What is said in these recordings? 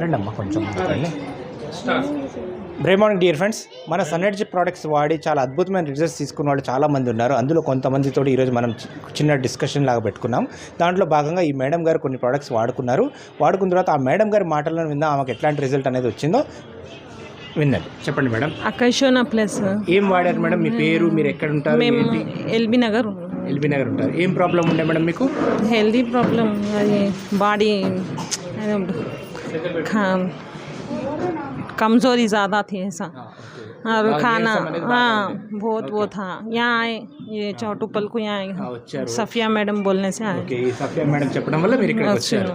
రండి అమ్మ కొంచెం బ్రేక్ మార్నింగ్ డియర్ ఫ్రెండ్స్. మన సన్నెడ్జ్ ప్రోడక్ట్స్ వాడి చాలా అద్భుతమైన రిజల్ట్స్ తీసుకున్న వాళ్ళు చాలామంది ఉన్నారు. అందులో కొంతమందితో ఈరోజు మనం చిన్న డిస్కషన్ లాగా పెట్టుకున్నాం. దాంట్లో భాగంగా ఈ మేడం గారు కొన్ని ప్రోడక్ట్స్ వాడుకున్న తర్వాత ఆ మేడం గారి మాటలను విందా ఆమెకు ఎట్లాంటి రిజల్ట్ అనేది వచ్చిందో విన్నది. చెప్పండి మేడం. అకైషోనా ప్లస్ ఏం వాడారు మేడం? మీ పేరు, మీరు ఎక్కడ ఉంటారు? ఎల్బీ నగర్ ఉంటారు. ఏం ప్రాబ్లం ఉండే మేడం మీకు? हेल्दी प्रॉब्लम, बॉडी कमज़ोरी ज़्यादा थी ऐसा, और खाना बहुत वो था. यहाँ आए, ये चौटुपल को यहाँ आए, सफिया मैडम बोलने से आए. ఓకే, సఫియా మేడం చెప్పడం వల్ల మీరు ఇక్కడికి వచ్చారు.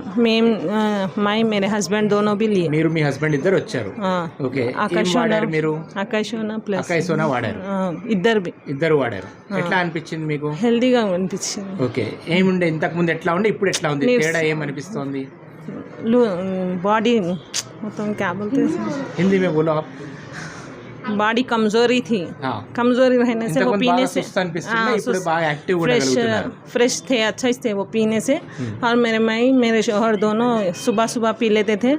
मैं मेरे हस्बैंड दोनों भी लिए. మీరు మీ హస్బెండ్ ఇద్దరు వచ్చారు. ఓకే, మీరు అకైషోనా ప్లస్ అకైషోనా వాడారు. ఇద్దరు వాడారు. ఎట్లా అనిపించింది మీకు? హెల్దీగా అనిపించింది. ఓకే, ఏముండే ఇంతకు ముందు ఎట్లా ఉండే, ఇప్పుడు ఎట్లా ఉంది? తేడా ఏమనిపిస్తోంది? बॉडी मतलब क्या बोलते हैं, हिंदी में बोलो आप. बॉडी कमजोरी थी. कमजोरी रहने से वो पीने से फ्रेश थे, अच्छे से वो पीने से. और मेरे शौहर दोनों सुबह सुबह पी लेते थे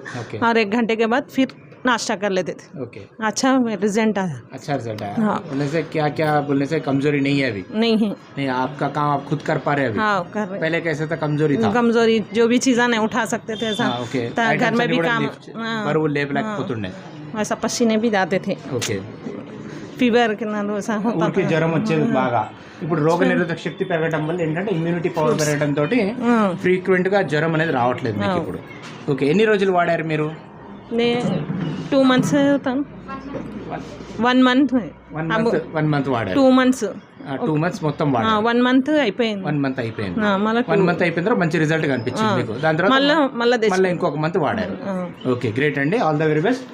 और 1 घंटे के बाद फिर नाश्ता कर लेते थे. ओके, अच्छा रिजल्ट आया. अच्छा रिजल्ट आया. हाँ. बोलने से क्या बोलने से कमजोरी नहीं है अभी? नहीं है. नहीं, आपका काम आप खुद कर पा रहे हैं अभी? हाँ, कर रहे. पहले कैसे था? कमजोरी था. कमजोरी जो भी चीज़ा नहीं उठा सकते थे ऐसा. ओके, घर में भी काम बरुవు లేపలేకపోతుండే, ऐसा पसीने भी जाते थे. ఓకే, ఫీవర్ ऐसा होता था. జ్వరం వచ్చేది బాగా. ఇప్పుడు రోగ నిరోధక శక్తి పెరగడం వల్ల ఏంటంటే ఇమ్యూనిటీ పవర్ పెరగడం తోటి ఫ్రీక్వెంట్ గా జ్వరం అనేది రావట్లేదు మీకు ఇప్పుడు. ఓకే, ఎన్ని రోజులు వాడారు మీరు? 2 months होता, 1 month. 1 month వాడారు. 2 months. 2 months మొత్తం వాడారు. 1 month అయిపోయింది. 1 month అయిపోయింది. 1 month అయిపోయిన తర్వాత మంచి రిజల్ట్ కనిపించింది మీకు. దాని తర్వాత మళ్ళీ ఇంకొక మంత్ వాడారు. ఓకే, గ్రేట్ అండి, ఆల్ ద వెరీ బెస్ట్.